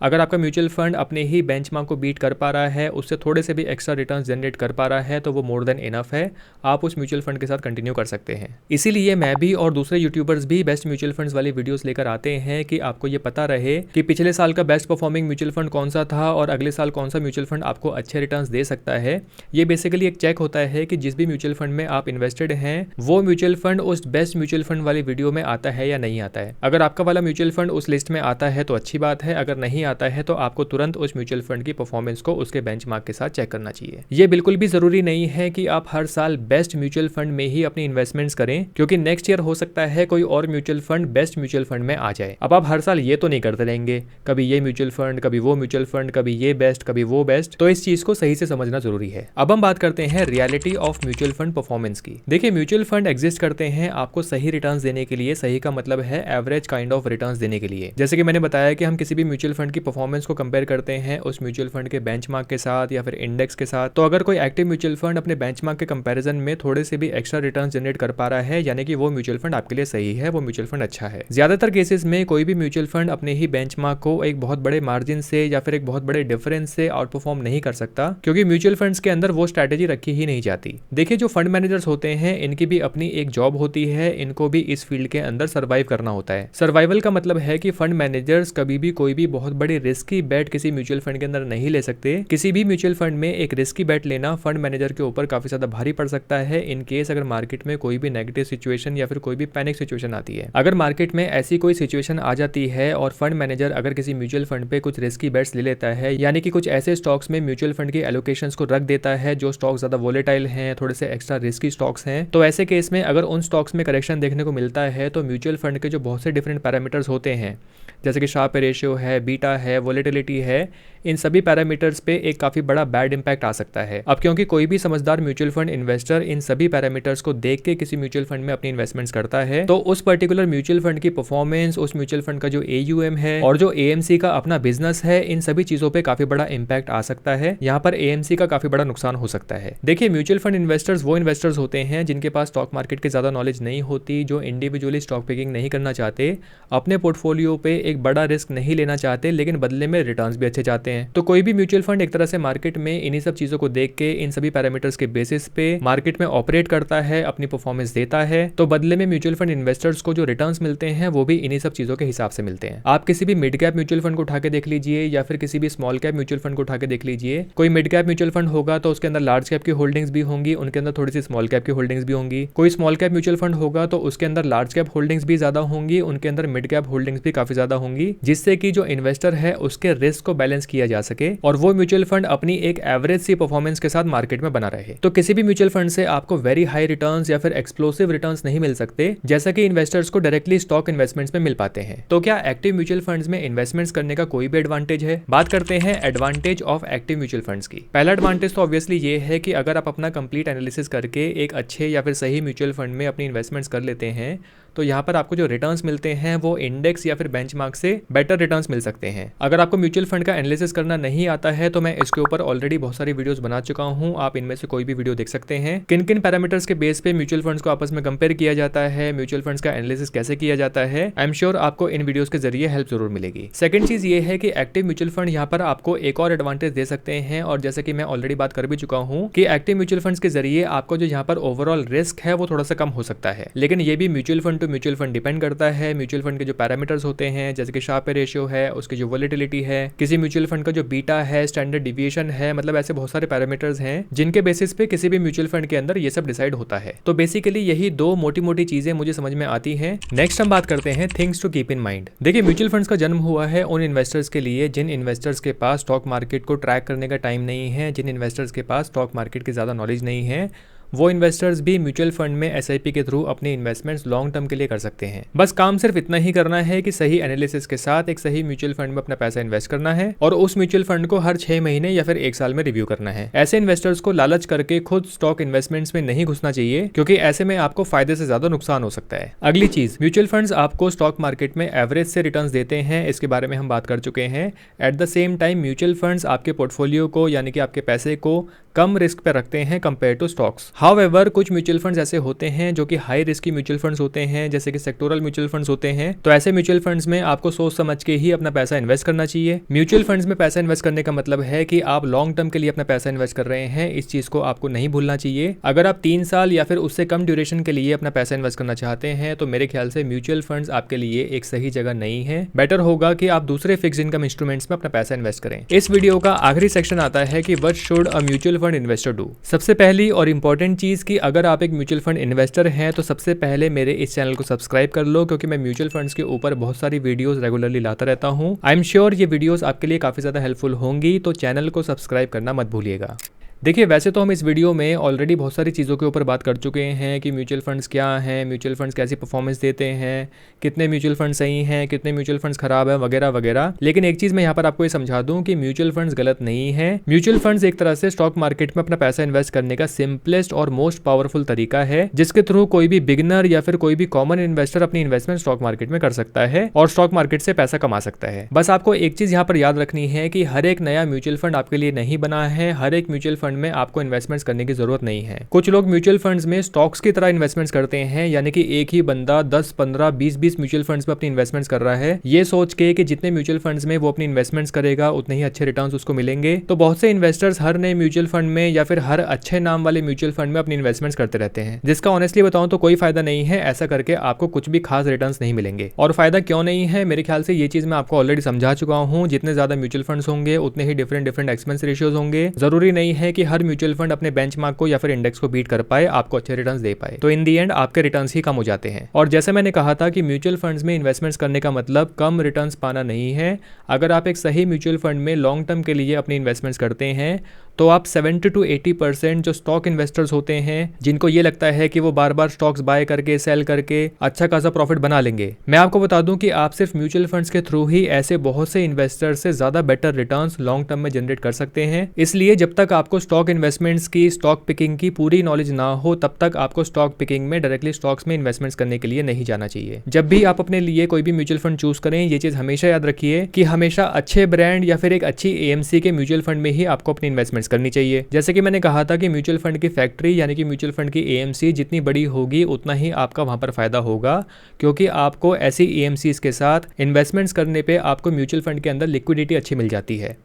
S1: अगर आपका म्यूचुअल फंड अपने ही बेंचमार्क को बीट कर पा रहा है, उससे थोड़े से भी एक्स्ट्रा रिटर्न्स जनरेट कर पा रहा है, तो वो मोर देन इनफ है, आप उस म्यूचुअल फंड के साथ कंटिन्यू कर सकते हैं। इसीलिए मैं भी और दूसरे यूट्यूबर्स भी बेस्ट म्यूचुअल फंड्स वाली वीडियोस लेकर आते हैं कि आपको ये पता रहे कि पिछले साल का बेस्ट परफॉर्मिंग म्यूचुअल फंड कौन सा था और अगले साल कौन सा म्यूचुअल फंड आपको अच्छे रिटर्न्स दे सकता है। ये बेसिकली एक चेक होता है कि जिस भी म्यूचुअल फंड में आप इन्वेस्टेड हैं वो म्यूचुअल फंड उस बेस्ट म्यूचुअल फंड वाली वीडियो में आता है या नहीं आता है। अगर आपका वाला म्यूचुअल फंड उस लिस्ट में आता है तो अच्छी बात है, अगर नहीं आता है तो आपको तुरंत उस म्यूचुअल फंड की परफॉर्मेंस को उसके बेंचमार्क के साथ चेक करना चाहिए। ये बिल्कुल भी जरूरी नहीं है कि आप हर साल बेस्ट म्यूचुअल फंड में ही अपनी इन्वेस्टमेंट्स करें, क्योंकि नेक्स्ट ईयर हो सकता है कोई और mutual fund best mutual fund में आ जाए। अब आप हर साल ये तो नहीं करते रहेंगे, कभी ये म्यूचुअल फंड, कभी वो म्यूचुअल फंड, कभी ये बेस्ट, कभी वो बेस्ट। तो इस चीज को सही से समझना जरूरी है। अब हम बात करते हैं reality of mutual fund performance की। देखिए, म्यूचुअल फंड एग्जिस्ट करते हैं आपको सही रिटर्न्स देने के लिए। सही का मतलब है एवरेज काइंड ऑफ रिटर्न्स देने के लिए। जैसे कि मैंने बताया कि हम किसी भी म्यूचुअल फंड की परफॉर्मेंस को कंपेयर करते हैं उस म्यूचुअल फंड के बेंचमार्क के साथ या फिर इंडेक्स के साथ। तो अगर कोई एक्टिव म्यूचुअल फंड अपने बेंचमार्क के कंपैरिजन में थोड़े से भी एक्स्ट्रा रिटर्न्स जनरेट कर पा रहा है, यानी कि वो म्यूचुअल फंड आपके लिए सही है, वो म्यूचुअल फंड अच्छा है। ज्यादातर केसेस में कोई भी म्यूचुअल फंड अपने ही बेंचमार्क को एक बहुत बड़े मार्जिन से या फिर एक बहुत बड़े डिफरेंस से आउट परफॉर्म नहीं कर सकता, क्योंकि म्यूचुअल फंड्स के अंदर वो स्ट्रैटेजी रखी ही नहीं जाती। देखिए, जो फंड मैनेजर्स होते हैं इनकी भी अपनी एक जॉब होती है, इनको भी इस फील्ड के अंदर सर्वाइव करना होता है। सर्वाइवल का मतलब है कि फंड मैनेजर्स कभी भी कोई भी बहुत बड़ी रिस्की बेट किसी म्यूचुअल फंड के अंदर नहीं ले सकते। किसी भी म्यूचुअल फंड में एक रिस्की बेट लेना फंड मैनेजर के ऊपर काफी ज्यादा भारी पड़ सकता है, इन केस अगर मार्केट में कोई भी नेगेटिव सिचुएशन या फिर कोई भी पैनिक सिचुएशन आती है। अगर मार्केट में ऐसी कोई सिचुएशन आ जाती है और फंड मैनेजर अगर किसी म्यूचुअल फंड पे कुछ रिस्की बेट्स ले लेता है, यानी कि कुछ ऐसे स्टॉक्स में म्यूचुअल फंड की एलोकेशंस को रख देता है जो स्टॉक ज्यादा वोलेटाइल हैं, थोड़े से एक्स्ट्रा रिस्की स्टॉक्स हैं, तो ऐसे केस में अगर उन स्टॉक्स में करेक्शन देखने को मिलता है तो म्यूचुअल फंड के जो बहुत से डिफरेंट पैरामीटर्स होते हैं, जैसे कि शार्प रेशियो है, बीटा है, वोलेटिलिटी है, इन सभी पैरामीटर्स पे एक काफी बड़ा बैड इंपैक्ट आ सकता है। अब क्योंकि कोई भी समझदार म्यूचुअल फंड इन्वेस्टर इन सभी पैरामीटर्स को देख के किसी म्यूचुअल फंड में अपनी इन्वेस्टमेंट्स करता है, तो उस पर्टिकुलर म्यूचुअल फंड की परफॉर्मेंस, उस म्यूचुअल फंड का जो AUM है और जो AMC का अपना बिजनेस है, इन सभी चीजों पे काफी बड़ा इंपैक्ट आ सकता है। यहाँ पर AMC का काफी बड़ा नुकसान हो सकता है। देखिए, म्यूचुअल फंड इन्वेस्टर्स वो इन्वेस्टर्स होते हैं जिनके पास स्टॉक मार्केट की ज्यादा नॉलेज नहीं होती, जो इंडिविजुअली स्टॉक पिकिंग नहीं करना चाहते, अपने पोर्टफोलियो पे एक बड़ा रिस्क नहीं लेना चाहते, लेकिन बदले में रिटर्न्स भी अच्छे चाहते हैं। तो कोई भी म्यूचुअल फंड एक तरह से मार्केट में इन्हीं सब चीजों को देख के, इन सभी पैरामीटर्स के बेसिस पे मार्केट में ऑपरेट करता है, अपनी परफॉर्मेंस देता है, तो बदले में म्यूचुअल फंड इन्वेस्टर्स को जो रिटर्न्स मिलते हैं वो भी इन्हीं सब चीजों के हिसाब से मिलते हैं। आप किसी भी मिड कैप म्यूचुअल फंड को उठा के देख लीजिए या फिर किसी भी स्मॉल कैप म्यूचुअल फंड को उठा के देख लीजिए। कोई मिड कैप म्यूचुअल फंड होगा तो उसके अंदर लार्ज कैप की होल्डिंग्स भी होंगी, उनके अंदर थोड़ी सी स्मॉल कैप की होल्डिंग्स भी होंगी। कोई स्मॉल कैप म्यूचुअल फंड होगा तो उसके अंदर लार्ज कैप होल्डिंग्स भी ज्यादा होंगी, उनके अंदर मिड कैप होल्डिंग्स भी काफी ज्यादा होंगी, जिससे कि जो इन्वेस्टर है उसके रिस्क को बैलेंस किया जा सके और वो म्यूचुअल फंड अपनी एक एवरेज सी परफॉर्मेंस के साथ मार्केट में बना रहे। तो किसी भी म्यूचुअल फंड से आपको वेरी हाई रिटर्न्स या फिर एक्सप्लोसिव रिटर्न्स नहीं मिल सकते, जैसा कि इन्वेस्टर्स को डायरेक्टली स्टॉक इन्वेस्टमेंट्स में मिल पाते हैं। तो क्या एक्टिव म्यूचुअल फंड्स में इन्वेस्टमेंट्स करने का कोई भी एडवांटेज है? बात करते हैं advantage of active mutual funds की। पहला एडवांटेज तो ऑब्वियसली ये है कि अगर आप अपना कंप्लीट एनालिसिस करके एक अच्छे या फिर सही म्यूचुअल फंड में अपनी इन्वेस्टमेंट्स कर लेते हैं, तो यहाँ पर आपको जो रिटर्न्स मिलते हैं वो इंडेक्स या फिर बेंचमार्क से बेटर रिटर्न्स मिल सकते हैं। अगर आपको म्यूचुअल फंड का एनालिसिस करना नहीं आता है तो मैं इसके ऊपर ऑलरेडी बहुत सारी वीडियोस बना चुका हूँ, आप इनमें से कोई भी वीडियो देख सकते हैं। किन किन पैरामीटर्स के बेस पे म्यूचुअल फंड्स को आपस में कंपेयर किया जाता है, म्यूचुअल फंड्स का एनालिसिस कैसे किया जाता है, आई एम श्योर आपको इन वीडियोस के जरिए हेल्प जरूर मिलेगी। सेकंड चीज ये है कि एक्टिव म्यूचुअल फंड यहाँ पर आपको एक और एडवांटेज दे सकते हैं, और जैसे कि मैं ऑलरेडी बात कर भी चुका हूँ कि एक्टिव म्यूचुअल फंड्स के जरिए आपको जो यहाँ पर ओवरऑल रिस्क है वो थोड़ा सा कम हो सकता है, लेकिन ये भी mutual fund to mutual fund depend करता है। म्यूचुअल फंड के जो पैरामीटर्स होते हैं, जैसे कि शार्प रेशियो है, उसकी जो वोलेटिलिटी है, किसी म्यूचुअल फंड का जो बीटा है, स्टैंडर्ड डिविएशन है, मतलब ऐसे बहुत सारे पैरामीटर्स हैं जिनके बेसिस पे किसी भी म्यूचुअल फंड के अंदर ये सब डिसाइड होता है। तो बेसिकली यही दो मोटी मोटी चीजें मुझे समझ में आती हैं। नेक्स्ट हम बात करते हैं things to keep in mind. देखिए, म्यूचुअल फंड्स का जन्म हुआ है उन इन्वेस्टर्स के लिए जिन इन्वेस्टर्स के पास स्टॉक मार्केट को ट्रैक करने का टाइम नहीं है, जिन इन्वेस्टर्स के पास स्टॉक मार्केट की ज्यादा नॉलेज नहीं है, वो इन्वेस्टर्स भी म्यूचुअल फंड में SIP के थ्रू अपनी इन्वेस्टमेंट्स लॉन्ग टर्म के लिए कर सकते हैं। बस काम सिर्फ इतना ही करना है कि सही एनालिसिस के साथ एक सही म्यूचुअल फंड में अपना पैसा इन्वेस्ट करना है और उस म्यूचुअल फंड को हर 6 महीने या फिर 1 साल में रिव्यू करना है। ऐसे इन्वेस्टर्स को लालच करके खुद स्टॉक इन्वेस्टमेंट्स में नहीं घुसना चाहिए, क्योंकि ऐसे में आपको फायदे से ज्यादा नुकसान हो सकता है। अगली चीज, म्यूचुअल फंड्स आपको स्टॉक मार्केट में एवरेज से रिटर्न्स देते हैं, इसके बारे में हम बात कर चुके हैं। At the same time mutual funds आपके पोर्टफोलियो को यानी कि आपके पैसे को कम रिस्क पे रखते हैं कंपेयर टू स्टॉक्स। हाउएवर कुछ म्यूचुअल फंड्स ऐसे होते हैं जो कि हाई रिस्की म्यूचुअल फंड्स होते हैं, जैसे कि सेक्टोरल म्यूचुअल फंड्स होते हैं। तो ऐसे म्यूचुअल फंड्स में आपको सोच समझ के ही अपना पैसा इन्वेस्ट करना चाहिए। म्यूचुअल फंड्स में पैसा इन्वेस्ट करने का मतलब है कि आप लॉन्ग टर्म के लिए अपना पैसा इन्वेस्ट कर रहे हैं, इस चीज को आपको नहीं भूलना चाहिए। अगर आप 3 साल या फिर उससे कम ड्यूरेशन के लिए अपना पैसा इन्वेस्ट करना चाहते हैं तो मेरे ख्याल से म्यूचुअल फंड्स आपके लिए एक सही जगह नहीं है। बेटर होगा कि आप दूसरे फिक्स इनकम इंस्ट्रूमेंट्स में अपना पैसा इन्वेस्ट करें। इस वीडियो का आखिरी सेक्शन आता है कि what should a mutual fund investor do. सबसे पहली और इंपॉर्टेंट चीज कि अगर आप एक म्यूचुअल फंड इन्वेस्टर हैं तो सबसे पहले मेरे इस चैनल को सब्सक्राइब कर लो, क्योंकि मैं म्यूचुअल फंड्स के ऊपर बहुत सारी वीडियोस रेगुलरली लाता रहता हूं। आई एम श्योर ये वीडियोस आपके लिए काफी ज्यादा हेल्पफुल होंगी, तो चैनल को सब्सक्राइब करना मत भूलिएगा। देखिए, वैसे तो हम इस वीडियो में ऑलरेडी बहुत सारी चीज़ों के ऊपर बात कर चुके हैं कि म्यूचुअल फंड्स क्या हैं, म्यूचुअल फंड्स कैसी परफॉर्मेंस देते हैं, कितने म्यूचुअल फंड सही हैं, कितने म्यूचुअल फंड्स खराब है, वगैरह वगैरह। लेकिन एक चीज़ मैं यहाँ पर आपको ये समझा दूं कि म्यूचुअल फंड्स गलत नहीं है। म्यूचुअल फंड्स एक तरह से स्टॉक मार्केट में अपना पैसा इन्वेस्ट करने का सिंपलेस्ट और मोस्ट पावरफुल तरीका है, जिसके थ्रू कोई भी बिगिनर या फिर कोई भी कॉमन इन्वेस्टर अपनी इन्वेस्टमेंट स्टॉक मार्केट में कर सकता है और स्टॉक मार्केट से पैसा कमा सकता है। बस आपको एक चीज़ यहाँ पर याद रखनी है कि हर एक नया म्यूचुअल फंड आपके लिए नहीं बना है, हर एक म्यूचुअल फंड फंड में आपको इन्वेस्टमेंट्स करने की जरूरत नहीं है। कुछ लोग म्यूचुअल फंड्स में स्टॉक्स की तरह इन्वेस्टमेंट्स करते हैं, यानी कि एक ही बंदा 10, 15, 20 म्यूचुअल फंड्स में अपनी इन्वेस्टमेंट्स कर रहा है, ये सोच के कि जितने म्यूचुअल फंड्स में वो अपनी इन्वेस्टमेंट्स करेगा उतने ही अच्छे रिटर्न्स उसको मिलेंगे। तो बहुत से इन्वेस्टर्स हर नए म्यूचुअल फंड में या फिर हर अच्छे नाम वाले म्यूचुअल फंड में अपनी इन्वेस्टमेंट्स करते रहते हैं, जिसका ऑनेस्टली बताऊं तो कोई फायदा नहीं है। ऐसा करके आपको कुछ भी खास रिटर्न्स नहीं मिलेंगे। और फायदा क्यों नहीं है, मेरे ख्याल से ये चीज मैं आपको ऑलरेडी समझा चुका हूं। जितने ज्यादा म्यूचुअल फंड्स होंगे उतने ही डिफरेंट एक्सपेंस रेशियोज होंगे। जरूरी नहीं है कि हर म्यूचुअल फंड अपने बेंचमार्क को या फिर इंडेक्स को बीट कर पाए, आपको अच्छे रिटर्न्स दे पाए। तो इन दी एंड आपके रिटर्न्स ही कम हो जाते हैं। और जैसे मैंने कहा था कि म्यूचुअल फंड्स में इन्वेस्टमेंट्स करने का मतलब कम रिटर्न्स पाना नहीं है। अगर आप एक सही म्यूचुअल फंड में लॉन्ग टर्म के लिए अपनी इन्वेस्टमेंट्स करते हैं तो आप 70 to 80% जो स्टॉक इन्वेस्टर्स होते हैं, जिनको ये लगता है कि वो बार बार स्टॉक्स बाय करके सेल करके अच्छा खासा प्रॉफिट बना लेंगे, मैं आपको बता दूं कि आप सिर्फ म्यूचुअल फंड्स के थ्रू ही ऐसे बहुत से इन्वेस्टर्स से ज्यादा बेटर रिटर्न्स लॉन्ग टर्म में जनरेट कर सकते हैं। इसलिए जब तक आपको स्टॉक इन्वेस्टमेंट्स की, स्टॉक पिकिंग की पूरी नॉलेज ना हो, तब तक आपको स्टॉक पिकिंग में डायरेक्टली स्टॉक्स में इन्वेस्टमेंट्स करने के लिए नहीं जाना चाहिए। जब भी आप अपने लिए कोई भी म्यूचुअल फंड चूज करें, ये चीज हमेशा याद रखिए कि हमेशा अच्छे ब्रांड या फिर एक अच्छी एएमसी के म्यूचुअल फंड में ही आपको अपनी इन्वेस्टमेंट्स करनी चाहिए। जैसे कि मैंने कहा था कि म्यूचुअल फंड की फैक्ट्री यानी कि म्यूचुअल फंड की एएमसी जितनी बड़ी होगी उतना ही आपका वहां पर फायदा होगा, क्योंकि आपको ऐसी एएमसीज के साथ इन्वेस्टमेंट्स करने पे आपको म्यूचुअल फंड के अंदर लिक्विडिटी अच्छी मिल जाती है।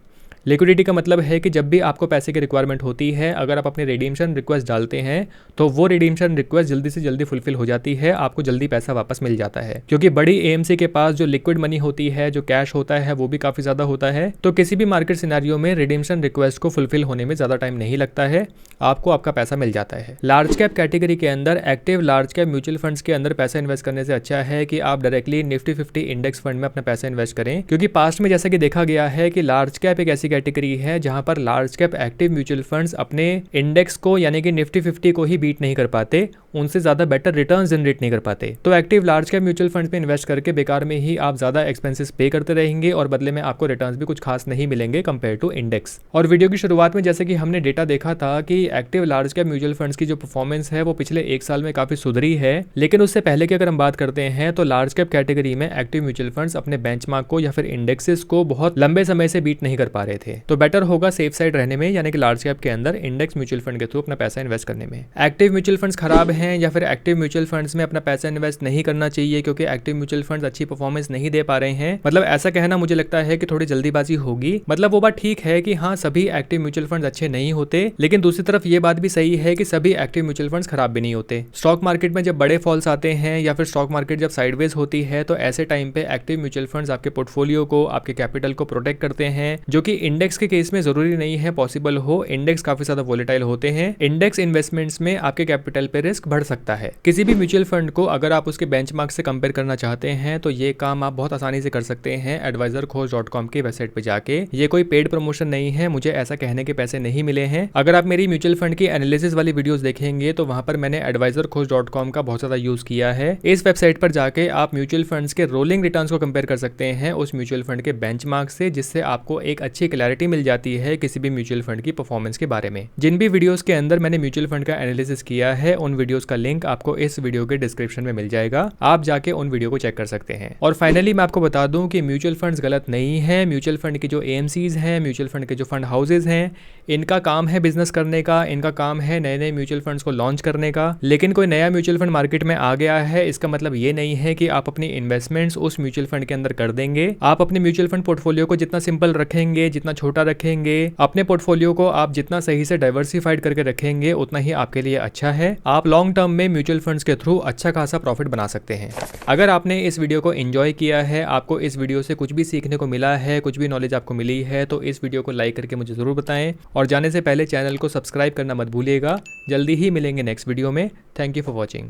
S1: लिक्विडिटी का मतलब है कि जब भी आपको पैसे की रिक्वायरमेंट होती है, अगर आप अपनी रिडीम्शन रिक्वेस्ट डालते हैं तो वो रिडीम्शन रिक्वेस्ट जल्दी से जल्दी फुलफिल हो जाती है, आपको जल्दी पैसा वापस मिल जाता है। क्योंकि बड़ी एएमसी के पास जो लिक्विड मनी होती है, जो कैश होता है, वो भी काफ़ी ज़्यादा होता है। तो किसी भी मार्केट सिनेरियो में रिडीम्शन रिक्वेस्ट को फुलफिल होने में ज़्यादा टाइम नहीं लगता है, आपको आपका पैसा मिल जाता है। लार्ज कैप कैटेगरी के अंदर active large cap mutual funds के अंदर पैसा इन्वेस्ट करने से अच्छा है कि आप डायरेक्टली निफ्टी 50 इंडेक्स फंड में अपना पैसा इन्वेस्ट करें। क्योंकि पास्ट में जैसा कि देखा गया है कि लार्ज कैप एक ऐसी कैटेगरी है जहां पर large cap active mutual funds अपने इंडेक्स को यानी कि निफ्टी 50 को ही बीट नहीं कर पाते, उनसे ज्यादा बेटर रिटर्न्स जनरेट नहीं कर पाते। तो active large cap mutual funds में इन्वेस्ट करके बेकार में ही आप ज्यादा एक्सपेंसेस पे करते रहेंगे और बदले में आपको रिटर्न्स भी कुछ खास नहीं मिलेंगे कंपेयर टू इंडेक्स। और वीडियो की शुरुआत में जैसे कि हमने डेटा देखा था कि active large cap mutual funds की जो परफॉर्मेंस है वो पिछले एक साल में काफी सुधरी है। लेकिन उससे पहले की अगर हम बात करते हैं तो लार्ज कैप कैटेगरी में एक्टिव म्यूचुअल फंड्स अपने बेंचमार्क को या फिर इंडेक्सेस को बहुत लंबे समय से बीट नहीं कर पा रहे थे। तो बेटर होगा सेफ साइड रहने में, यानी कि लार्ज कैप के अंदर इंडेक्स म्यूचुअल फंड के थ्रू अपना पैसा इन्वेस्ट करने में। एक्टिव म्यूचुअल फंड्स खराब हैं या फिर एक्टिव म्यूचुअल फंड्स में अपना पैसा इन्वेस्ट नहीं करना चाहिए क्योंकि एक्टिव म्यूचुअल फंड्स अच्छी परफॉर्मेंस नहीं दे पा रहे हैं, मतलब ऐसा कहना मुझे लगता है कि थोड़ी जल्दीबाजी होगी। मतलब वो बात ठीक है कि हाँ सभी एक्टिव म्यूचुअल फंड्स अच्छे नहीं होते, लेकिन दूसरी तरफ ये बात भी सही है कि सभी एक्टिव म्यूचुअल फंड्स खराब भी नहीं होते। स्टॉक मार्केट में जब बड़े फॉल्स आते हैं या फिर स्टॉक मार्केट जब साइडवेज होती है तो ऐसे टाइम पे एक्टिव म्यूचुअल फंड्स आपके पोर्टफोलियो को, आपके कैपिटल को प्रोटेक्ट करते हैं, जो कि इंडेक्स के केस में जरूरी नहीं है पॉसिबल हो। इंडेक्स काफी ज्यादा वोलेटाइल होते हैं। इंडेक्स इन्वेस्टमेंट्स में आपके कैपिटल पे रिस्क बढ़ सकता है। किसी भी म्यूचुअल फंड को अगर आप उसके बेंचमार्क से कंपेयर करना चाहते हैं तो ये काम आप बहुत आसानी से कर सकते हैं advisorkhoज.com की वेबसाइट पे जाके। ये कोई पेड प्रमोशन नहीं है, मुझे ऐसा कहने के पैसे नहीं मिले हैं। अगर आप मेरी म्यूचुअल फंड की एनालिसिस वाली वीडियोस देखेंगे तो वहां पर मैंने advisorkhoज.com का बहुत ज्यादा यूज किया है। इस वेबसाइट पर जाके आप म्यूचुअल फंड्स के रोलिंग रिटर्न्स को कंपेयर कर सकते हैं उस म्यूचुअल फंड के बेंचमार्क से, जिससे आपको एक अच्छी क्लैरिटी मिल जाती है किसी भी म्यूचुअल फंड की परफॉर्मेंस के बारे में। जिन भी वीडियोस के अंदर मैंने म्यूचुअल फंड का एनालिसिस किया है उन वीडियोस का लिंक आपको इस वीडियो के डिस्क्रिप्शन में मिल जाएगा, आप जाके उन वीडियो को चेक कर सकते हैं। और फाइनली मैं आपको बता दूं कि म्यूचुअल फंड्स गलत नहीं है। म्यूचुअल फंड की जो एएमसीज हैं, म्यूचुअल फंड के जो फंड हाउसेज हैं, इनका काम है बिजनेस करने का, इनका काम है नए नए म्यूचुअल फंड्स को लॉन्च करने का। लेकिन कोई नया म्यूचुअल फंड मार्केट में आ गया है इसका मतलब ये नहीं है कि आप अपनी इन्वेस्टमेंट्स उस म्यूचुअल फंड के अंदर कर देंगे। आप अपने म्यूचुअल फंड पोर्टफोलियो को जितना सिंपल रखेंगे, जितना छोटा रखेंगे, अपने पोर्टफोलियो को आप जितना सही से डाइवर्सिफाइड करके रखेंगे उतना ही आपके लिए अच्छा है। आप लॉन्ग टर्म में म्यूचुअल फंड्स के थ्रू अच्छा खासा प्रॉफिट बना सकते हैं। अगर आपने इस वीडियो को एंजॉय किया है, आपको इस वीडियो से कुछ भी सीखने को मिला है, कुछ भी नॉलेज आपको मिली है, तो इस वीडियो को लाइक करके मुझे जरूर बताएं और जाने से पहले चैनल को सब्सक्राइब करना मत भूलिएगा। जल्दी ही मिलेंगे नेक्स्ट वीडियो में। Thank you for watching.